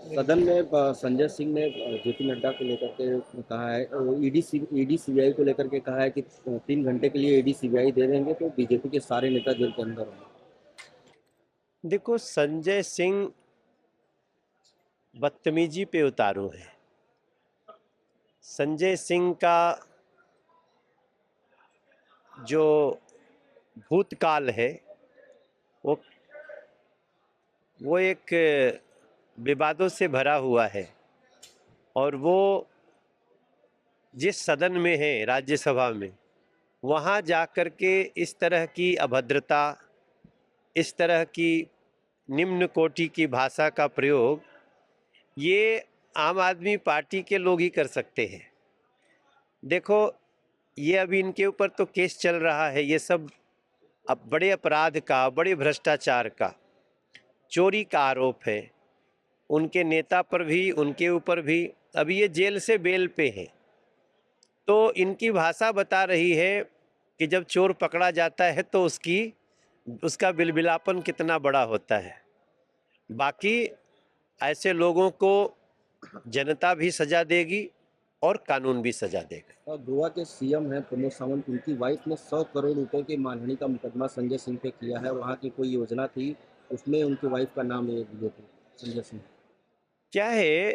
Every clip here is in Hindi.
सदन में संजय सिंह ने जेपी नड्डा को लेकर के कहा है, ईडी सीबीआई को लेकर के कहा है कि 3 घंटे के लिए ईडी सीबीआई दे देंगे तो बीजेपी के सारे नेता जेल के अंदर होंगे। देखो, संजय सिंह बदतमीजी पे उतारू है। संजय सिंह का जो भूतकाल है वो वो एक विवादों से भरा हुआ है, और वो जिस सदन में है, राज्यसभा में, वहाँ जाकर के इस तरह की अभद्रता, इस तरह की निम्न कोटि की भाषा का प्रयोग, ये आम आदमी पार्टी के लोग ही कर सकते हैं। देखो, ये अभी इनके ऊपर तो केस चल रहा है, ये सब अब बड़े अपराध का, बड़े भ्रष्टाचार का, चोरी का आरोप है उनके नेता पर भी, उनके ऊपर भी। अभी ये जेल से बेल पे हैं, तो इनकी भाषा बता रही है कि जब चोर पकड़ा जाता है तो उसका बिलबिलापन कितना बड़ा होता है। बाकी ऐसे लोगों को जनता भी सजा देगी और कानून भी सजा देगा। और गोवा के सीएम हैं प्रमोद सावंत, उनकी वाइफ ने 100 करोड़ रुपए की मानहानि का मुकदमा संजय सिंह पे किया है। वहाँ की कोई योजना थी, उसमें उनकी वाइफ का नाम ले दिए थे, संजय सिंह। क्या है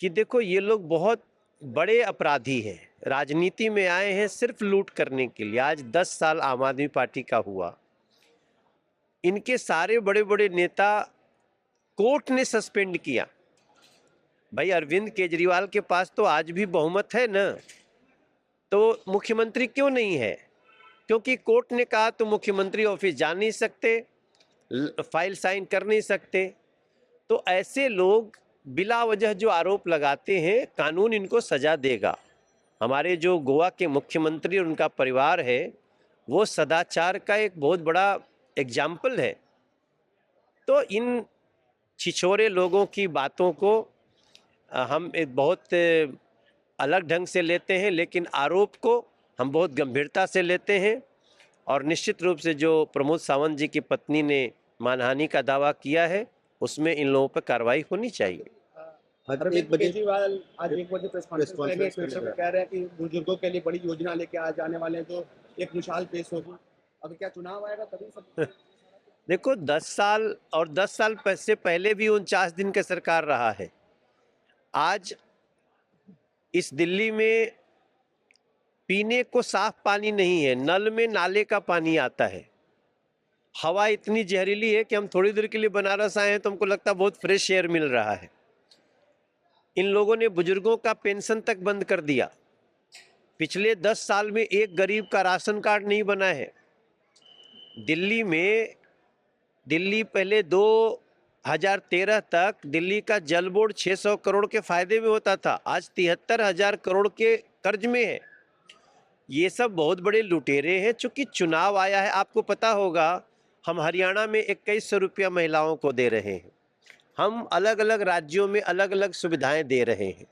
कि देखो, ये लोग बहुत बड़े अपराधी हैं, राजनीति में आए हैं सिर्फ लूट करने के लिए। आज 10 साल आम आदमी पार्टी का हुआ, इनके सारे बड़े बड़े नेता कोर्ट ने सस्पेंड किया। भाई, अरविंद केजरीवाल के पास तो आज भी बहुमत है ना, तो मुख्यमंत्री क्यों नहीं है? क्योंकि कोर्ट ने कहा तो मुख्यमंत्री ऑफिस जा नहीं सकते, फाइल साइन कर नहीं सकते। तो ऐसे लोग बिला वजह जो आरोप लगाते हैं, कानून इनको सजा देगा। हमारे जो गोवा के मुख्यमंत्री और उनका परिवार है, वो सदाचार का एक बहुत बड़ा एग्जाम्पल है। तो इन छिछोरे लोगों की बातों को हम एक बहुत अलग ढंग से लेते हैं, लेकिन आरोप को हम बहुत गंभीरता से लेते हैं। और निश्चित रूप से जो प्रमोद सावंत जी की पत्नी ने मानहानि का दावा किया है, उसमें इन लोगों पर कार्रवाई होनी चाहिए। अरविंद केजरीवाल आज 1 बजे प्रेस कॉन्फ्रेंस में ट्विटर पर कह रहे हैं कि बुजुर्गों के लिए बड़ी योजना लेके आ जाने वाले हैं, जो एक मिसाल पेश होगी। अगर क्या चुनाव आएगा तभी सब देखो, 10 साल और 10 साल से पहले भी 49 दिन का सरकार रहा है। आज इस दिल्ली में पीने को साफ पानी नहीं है, नल में नाले का पानी आता है। हवा इतनी जहरीली है कि हम थोड़ी देर के लिए बनारस आए हैं तो हमको लगता है बहुत फ्रेश एयर मिल रहा है। इन लोगों ने बुजुर्गों का पेंशन तक बंद कर दिया। पिछले 10 साल में एक गरीब का राशन कार्ड नहीं बना है। दिल्ली पहले 2013 तक दिल्ली का जल बोर्ड 600 करोड़ के फायदे में होता था, आज 73,000 करोड़ के कर्ज में है। ये सब बहुत बड़े लुटेरे हैं। चूंकि चुनाव आया है, आपको पता होगा, हम हरियाणा में 2100 रुपया महिलाओं को दे रहे हैं, हम अलग अलग राज्यों में अलग अलग सुविधाएं दे रहे हैं।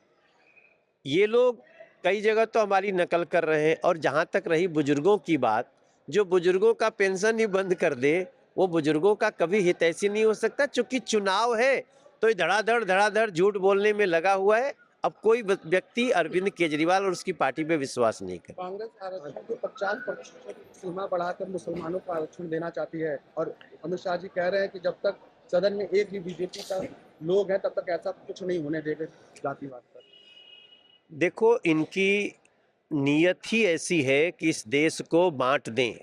ये लोग कई जगह तो हमारी नकल कर रहे हैं। और जहाँ तक रही बुजुर्गों की बात, जो बुजुर्गों का पेंशन ही बंद कर दे, वो बुजुर्गों का कभी हितैषी नहीं हो सकता। चूंकि चुनाव है तो ये धड़ाधड़ झूठ बोलने में लगा हुआ है। अब कोई व्यक्ति अरविंद केजरीवाल और उसकी पार्टी पे विश्वास नहीं करे। कांग्रेस आरक्षण को 50% सीमा बढ़ाकर मुसलमानों को आरक्षण देना चाहती है, और अमित शाह जी कह रहे हैं कि जब तक सदन में एक भी बीजेपी का लोग है तब तक ऐसा कुछ नहीं होने देंगे जातिवाद पर। देखो, इनकी नीयत ही ऐसी है कि इस देश को बांट दें।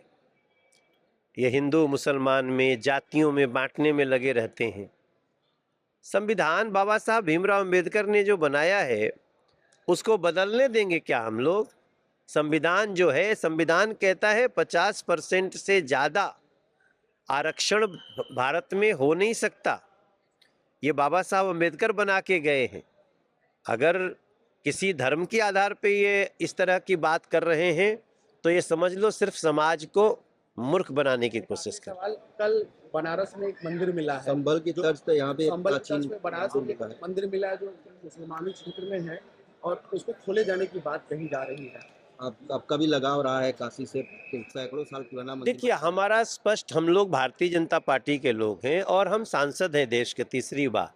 ये हिंदू मुसलमान में, जातियों में बांटने में लगे रहते हैं। संविधान बाबा साहब भीमराव अंबेडकर ने जो बनाया है, उसको बदलने देंगे क्या हम लोग? संविधान जो है, संविधान कहता है 50% से ज़्यादा आरक्षण भारत में हो नहीं सकता। ये बाबा साहब अंबेडकर बना के गए हैं। अगर किसी धर्म के आधार पे ये इस तरह की बात कर रहे हैं तो ये समझ लो सिर्फ समाज को मूर्ख बनाने की कोशिश कर। सवाल, कल बनारस में एक मंदिर मिला है, संभल की तर्ज पे यहाँ पे संभल की प्राचीन तर्ज पे बनारस में एक मंदिर मिला है जो मुसलमानी क्षेत्र में है, और उसको खोले जाने की बात कही जा रही है। आपका भी लगाव रहा है काशी से, सैकड़ों साल पुराना मंदिर। देखिए, हमारा स्पष्ट, हम लोग भारतीय जनता पार्टी के लोग हैं और हम सांसद हैं देश के 3री बार।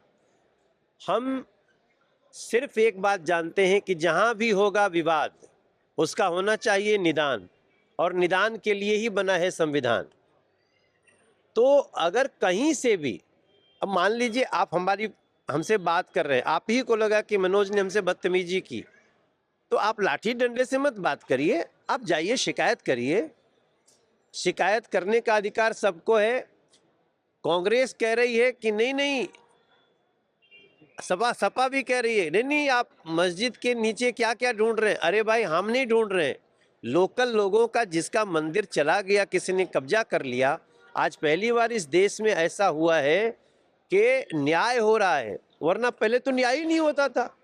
हम सिर्फ एक बात जानते हैं कि जहां भी होगा विवाद उसका होना चाहिए निदान, और निदान के लिए ही बना है संविधान। तो अगर कहीं से भी, अब मान लीजिए आप हमसे बात कर रहे हैं, आप ही को लगा कि मनोज ने हमसे बदतमीजी की, तो आप लाठी डंडे से मत बात करिए, आप जाइए शिकायत करिए। शिकायत करने का अधिकार सबको है। कांग्रेस कह रही है कि नहीं नहीं, सपा भी कह रही है नहीं नहीं, आप मस्जिद के नीचे क्या क्या ढूंढ रहे हैं। अरे भाई, हम नहीं ढूंढ रहे हैं, लोकल लोगों का जिसका मंदिर चला गया, किसी ने कब्जा कर लिया। आज पहली बार इस देश में ऐसा हुआ है कि न्याय हो रहा है, वरना पहले तो न्याय ही नहीं होता था।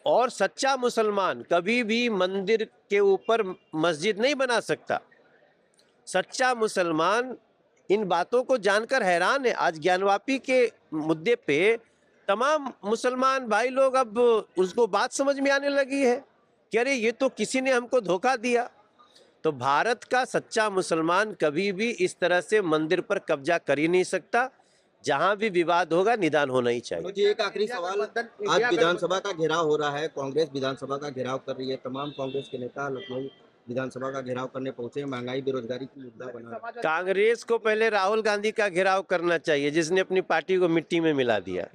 और सच्चा मुसलमान कभी भी मंदिर के ऊपर मस्जिद नहीं बना सकता। सच्चा मुसलमान इन बातों को जानकर हैरान है। आज ज्ञानवापी के मुद्दे पे तमाम मुसलमान भाई लोग अब उसको बात समझ में आने लगी है कि अरे ये तो किसी ने हमको धोखा दिया। तो भारत का सच्चा मुसलमान कभी भी इस तरह से मंदिर पर कब्जा कर ही नहीं सकता। जहां भी विवाद होगा निदान होना ही चाहिए। मुझे एक आखिरी सवाल, आज विधानसभा का घेराव हो रहा है, कांग्रेस विधानसभा का घेराव कर रही है, तमाम कांग्रेस के नेता लखनऊ विधानसभा का घेराव करने पहुंचे, महंगाई बेरोजगारी की मुद्दा बना है। कांग्रेस को पहले राहुल गांधी का घेराव करना चाहिए, जिसने अपनी पार्टी को मिट्टी में मिला दिया।